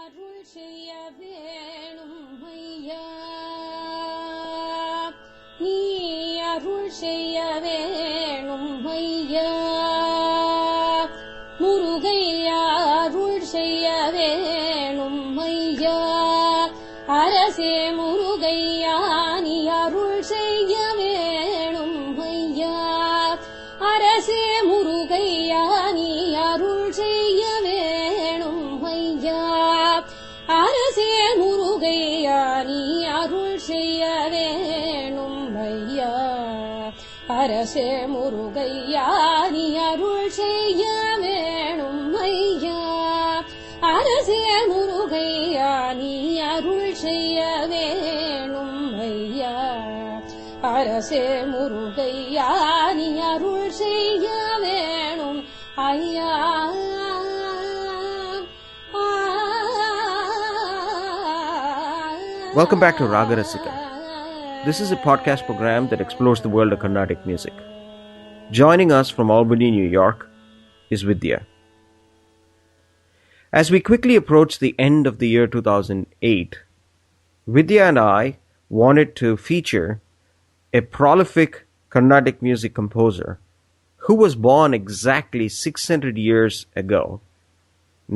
அருள் செய்ய வேணும் ஐயா, நீ அருள் செய்ய வேணும் ஐயா, முருகையா அருள் செய்ய வேணும் ஐயா, அரசே முருகையா நீ அருள் செய்ய வேணும் ஐயா, அரசே முருகையா நீ அருள் செய்ய வேணும் ஐயா, அரசே முருகையா நீ அருள் செய்ய வேணும் ஐயா, அரசே முருகையா நீ அருள் செய்ய வேணும் ஐயா, அரசே முருகையா நீ அருள் செய்ய வேணும் ஐயா, அரசே முருகையா நீ அருள் செய்ய வேணும் ஐயா. Welcome back to Raaga Rasika. This is a podcast program that explores the world of Carnatic music. Joining us from Albany, New York, is Vidya. As we quickly approach the end of the year 2008, Vidya and I wanted to feature a prolific Carnatic music composer who was born exactly 600 years ago,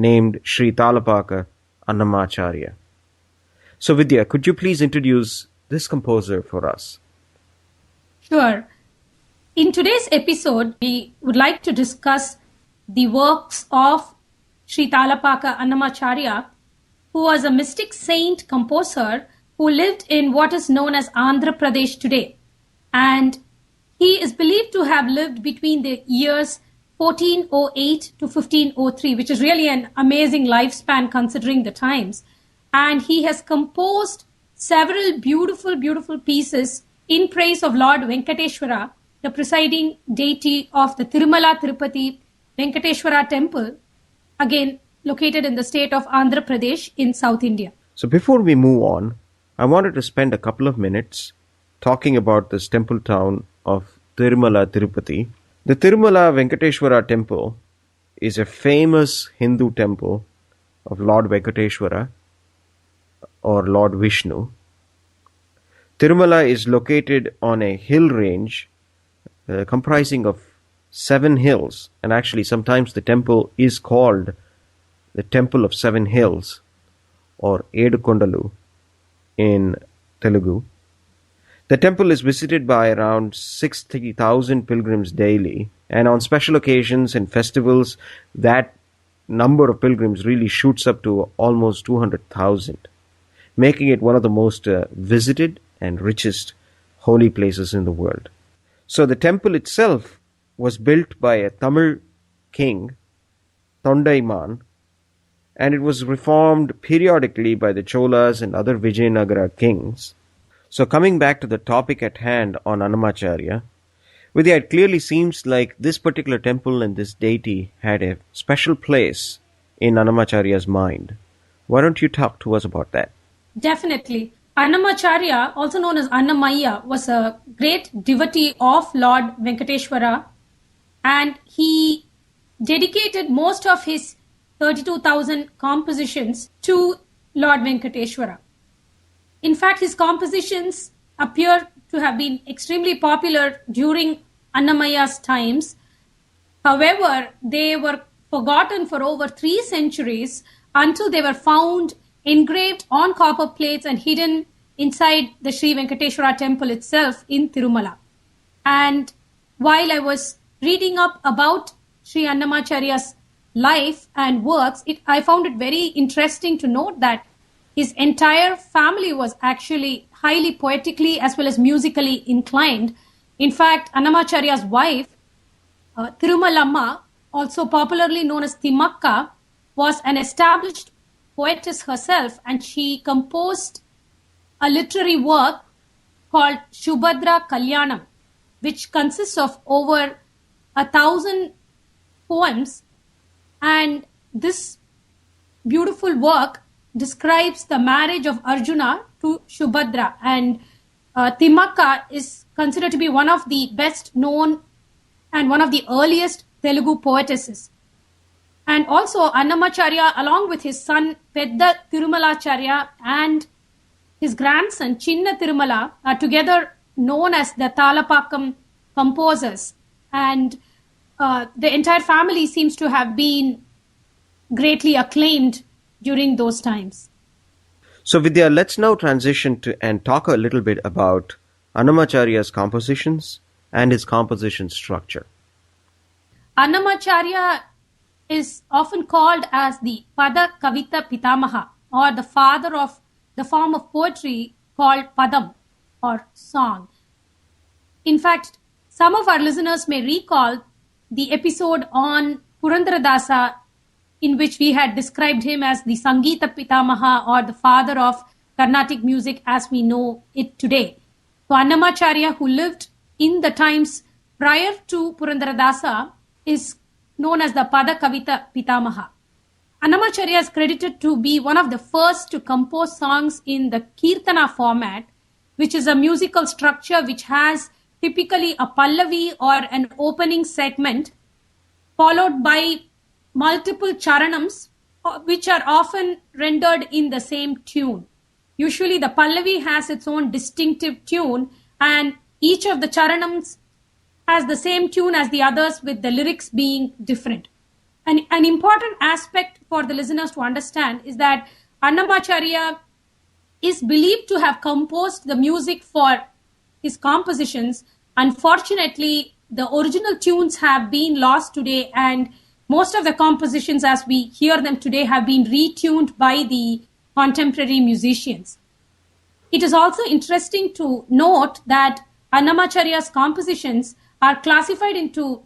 named Sri Tallapaka Annamacharya. So Vidya, could you please introduce this composer for us? Sure. In today's episode, we would like to discuss the works of Sri Tallapaka Annamacharya, who was a mystic saint composer who lived in what is known as Andhra Pradesh today. And he is believed to have lived between the years 1408 to 1503, which is really an amazing lifespan considering the times. And he has composed several beautiful, beautiful pieces in praise of Lord Venkateshwara, the presiding deity of the Tirumala Tirupati Venkateshwara temple, again located in the state of Andhra Pradesh in South India. So before we move on, I wanted to spend a couple of minutes talking about this temple town of Tirumala Tirupati. The Tirumala Venkateshwara temple is a famous Hindu temple of Lord Venkateshwara or Lord Vishnu. Tirumala is located on a hill range comprising of 7 hills, and actually sometimes the temple is called the Temple of 7 Hills or Edukondalu in Telugu. The temple is visited by around 60,000 pilgrims daily, and on special occasions and festivals that number of pilgrims really shoots up to almost 200,000, making it one of the most visited and richest holy places in the world. So the temple itself was built by a Tamil king, Thondaiman, and it was reformed periodically by the Cholas and other Vijayanagara kings. So coming back to the topic at hand on Annamacharya, Vidya, it clearly seems like this particular temple and this deity had a special place in Annamacharya's mind. Why don't you talk to us about that? Definitely. Annamacharya, also known as Annamaya, was a great devotee of Lord Venkateshwara, and he dedicated most of his 32,000 compositions to Lord Venkateshwara. In fact, his compositions appear to have been extremely popular during Annamaya's times. However, they were forgotten for over 3 centuries until they were found engraved on copper plates and hidden inside the Sri Venkateshwara temple itself in Tirumala. And while I was reading up about Sri Annamacharya's life and works, I found it very interesting to note that his entire family was actually highly poetically as well as musically inclined. In fact, Annamacharya's wife, Thirumalamma, also popularly known as Thimakka, was an established poetess herself, and she composed a literary work called Subhadra Kalyanam, which consists of over 1,000 poems. And this beautiful work describes the marriage of Arjuna to Subhadra, and Thimakka is considered to be one of the best known and one of the earliest Telugu poetesses. And also Annamacharya, along with his son Pedda Thirumalacharya and his grandson Chinna Tirumala, are together known as the Tallapakam composers. And the entire family seems to have been greatly acclaimed during those times. So, Vidya, let's now transition to and talk a little bit about Annamacharya's compositions and his composition structure. Annamacharya is often called as the Pada Kavita Pitamaha, or the father of the form of poetry called Padam, or song. In fact, some of our listeners may recall the episode on Purandaradasa, in which we had described him as the Sangeeta Pitamaha, or the father of Carnatic music as we know it today. So Annamacharya, who lived in the times prior to Purandaradasa, is known as the Pada Kavita Pitamaha. Annamacharya is credited to be one of the first to compose songs in the Kirtana format, which is a musical structure which has typically a pallavi or an opening segment followed by multiple charanams, which are often rendered in the same tune. Usually the pallavi has its own distinctive tune, and each of the charanams has the same tune as the others, with the lyrics being different. And an important aspect for the listeners to understand is that Annamacharya is believed to have composed the music for his compositions. Unfortunately, the original tunes have been lost today, and most of the compositions as we hear them today have been retuned by the contemporary musicians. It is also interesting to note that Annamacharya's compositions are classified into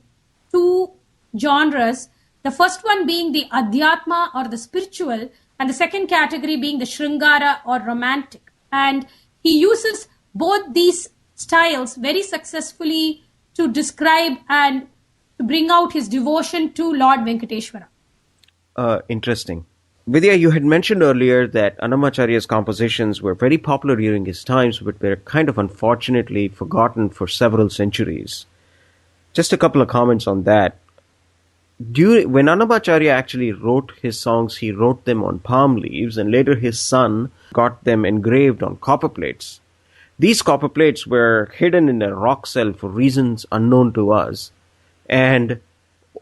two genres, the first one being the Adhyatma or the spiritual, and the second category being the Shringara or romantic. And he uses both these styles very successfully to describe and to bring out his devotion to Lord Venkateshwara. Interesting. Vidya, you had mentioned earlier that Annamacharya's compositions were very popular during his times, but were kind of unfortunately forgotten for several centuries. Just a couple of comments on that. When Annamacharya actually wrote his songs, he wrote them on palm leaves, and later his son got them engraved on copper plates. These copper plates were hidden in a rock cell for reasons unknown to us. And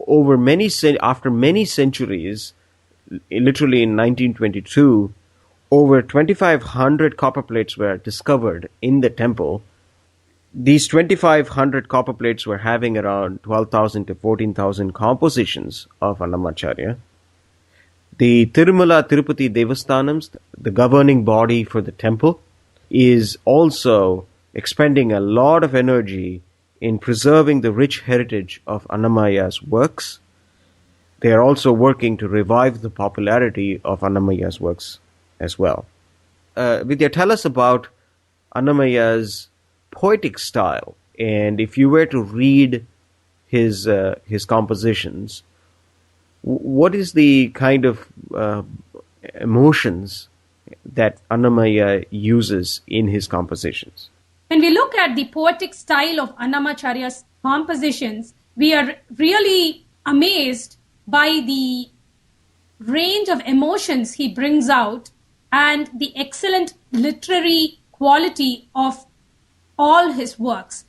after many centuries, literally in 1922, over 2,500 copper plates were discovered in the temple. These 2,500 copper plates were having around 12,000 to 14,000 compositions of Annamacharya. The Tirumala Tirupati Devasthanams, the governing body for the temple, is also expending a lot of energy in preserving the rich heritage of Annamaya's works. They are also working to revive the popularity of Annamaya's works as well. Vidya, tell us about Annamaya's poetic style, and if you were to read his compositions, what is the kind of emotions that Annamaya uses in his compositions? When we look at the poetic style of Annamacharya's compositions, we are really amazed by the range of emotions he brings out and the excellent literary quality of all his works.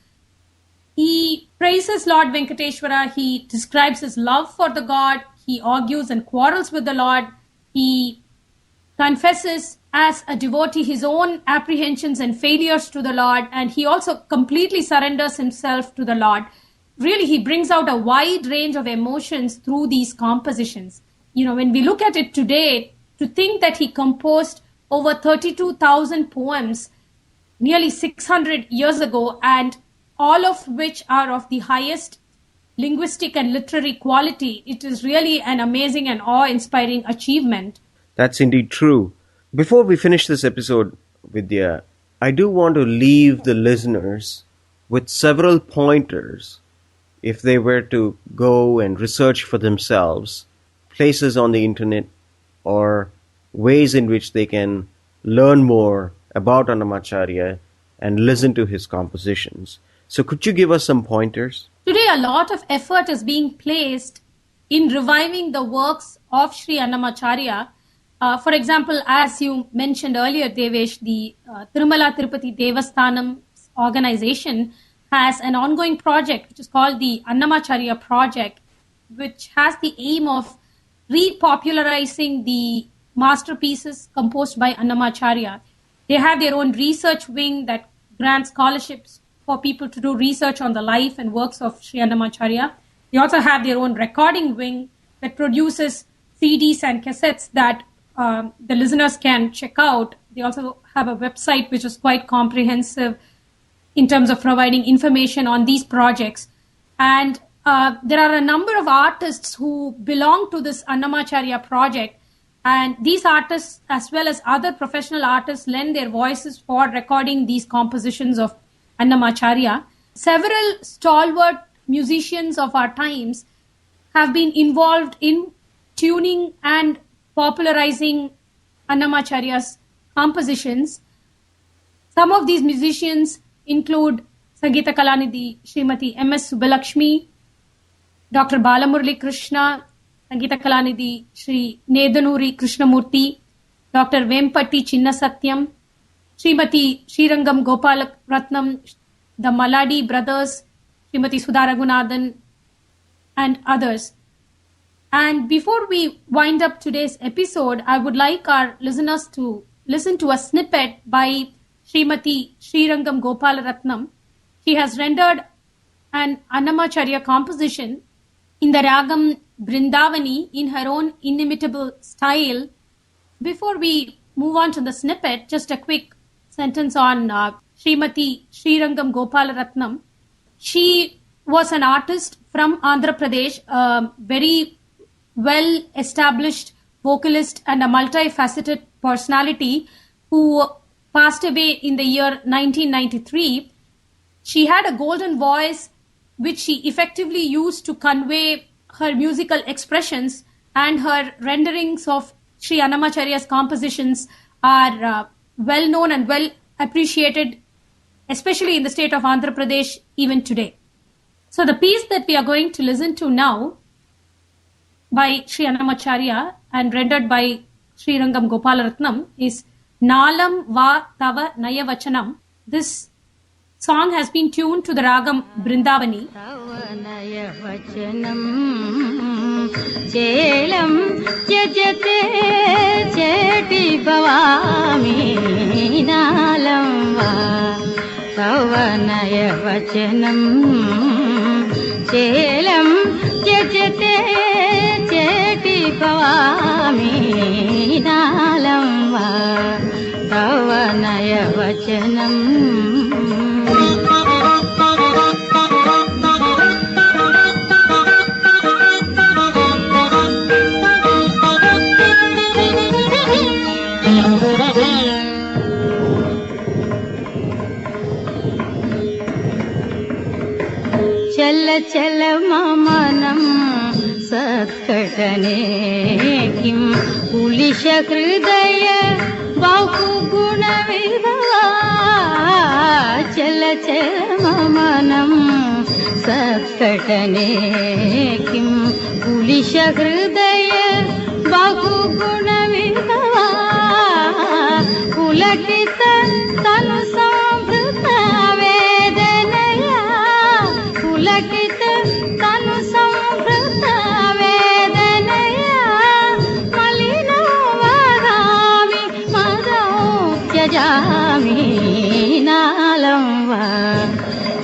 He praises Lord Venkateshwara, he describes his love for the god, he argues and quarrels with the Lord, he confesses as a devotee his own apprehensions and failures to the Lord, and he also completely surrenders himself to the Lord. Really, he brings out a wide range of emotions through these compositions. You know, when we look at it today, to think that he composed over 32,000 poems nearly 600 years ago, and all of which are of the highest linguistic and literary quality, it is really an amazing and awe-inspiring achievement. That's indeed true. Before we finish this episode, Vidya, I do want to leave the listeners with several pointers if they were to go and research for themselves places on the internet or ways in which they can learn more about Annamacharya and listen to his compositions. So could you give us some pointers? Today, a lot of effort is being placed in reviving the works of Sri Annamacharya. For example, as you mentioned earlier, Devesh, the Tirumala Tirupati Devasthanam organization has an ongoing project which is called the Annamacharya project, which has the aim of repopularizing the masterpieces composed by Annamacharya. They have their own research wing that grants scholarships for people to do research on the life and works of Sri Annamacharya. They also have their own recording wing that produces CDs and cassettes that the listeners can check out. They also have a website which is quite comprehensive in terms of providing information on these projects. And there are a number of artists who belong to this Annamacharya project. And these artists, as well as other professional artists, lend their voices for recording these compositions of Annamacharya. Several stalwart musicians of our times have been involved in tuning and popularizing Annamacharya's compositions. Some of these musicians include Sangeeta Kalanidhi Srimati M.S. Subbalakshmi, Dr. Balamurali Krishna, Sangeeta Kalanidhi Sri Nedanuri Krishnamurti, Dr. Vempati Chinnasatyam, Srimati Srirangam Gopala Ratnam, the Maladi brothers, Srimati Sudha Raghunathan, and others. And before we wind up today's episode, I would like our listeners to listen to a snippet by Srimati Srirangam Gopala Ratnam. She has rendered an Annamacharya composition in the Ragam Brindavani in her own inimitable style. Before we move on to the snippet, just a quick sentence on Srimati Srirangam Gopala Ratnam. She was an artist from Andhra Pradesh, a very well-established vocalist and a multifaceted personality who passed away in the year 1993. She had a golden voice which she effectively used to convey her musical expressions, and her renderings of Sri Annamacharya's compositions are well known and well appreciated, especially in the state of Andhra Pradesh even today. So the piece that we are going to listen to now by Sri Annamacharya and rendered by Srirangam Gopala Ratnam is Nalam Va Tava Nayavachanam. This song has been tuned to the Ragam Brindavani. Chelam jajate cheti bhavami nalam va tavanaya vachanam chelam jajate cheti bhavami nalam va tavanaya vachanam. चल चल ममनम सत्कटने किम police हृदय बहुगुण विभवा चल चल ममनम सत्कटने किम police हृदय बहुगुण विभवा पुलकित तनु संभृत वेदनया पुलकित तनु संभृत वेदनया मलिनो वदामि मदौ त्यजामि नालं वा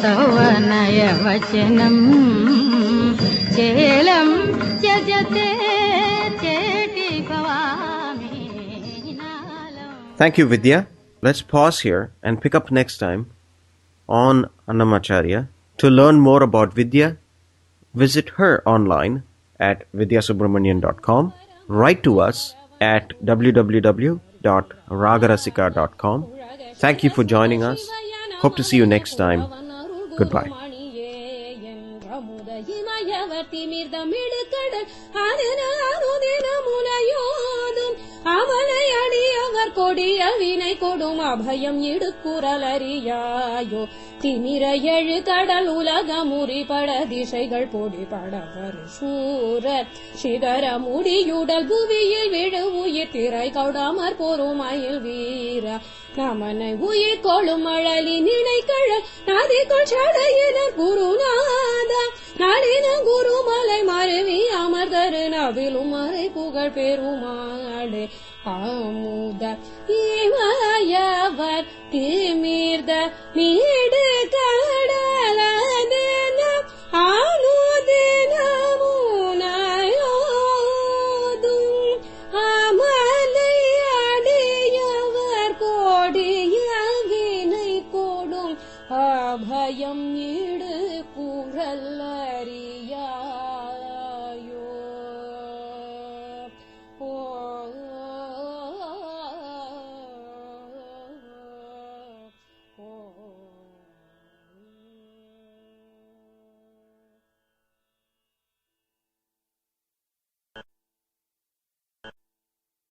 तव नयवचनं चेलं त्यजते चेति भवामि नालं. Thank you, Vidya. Let's pause here and pick up next time on Annamacharya. To learn more about Vidya, visit her online at vidyasubramanian.com. Write to us at www.raagarasika.com. Thank you for joining us. Hope to see you next time. Goodbye. அவனை அடியவர் கொடிய வினை கொடும் அபயம் இடுக்குறலறியாயோ திமிர எழு கடல் உலக முறிபட திசைகள் பொடிபட சூரர் சிகர முடியுடல் புவியில் விழு உயிர் திரை கௌடாமற் பொறுமையில் வீர நமனை உயிர் கொள்ளும் அழலி நினைக்கழல் நதிக்குள் சடையினர் குருநாத நளின குருமலை மருவி அமர்தரு நவிலும் மறை புகழ் பெருமாளே ஆமுத இமயவர் திமிர்த நீடு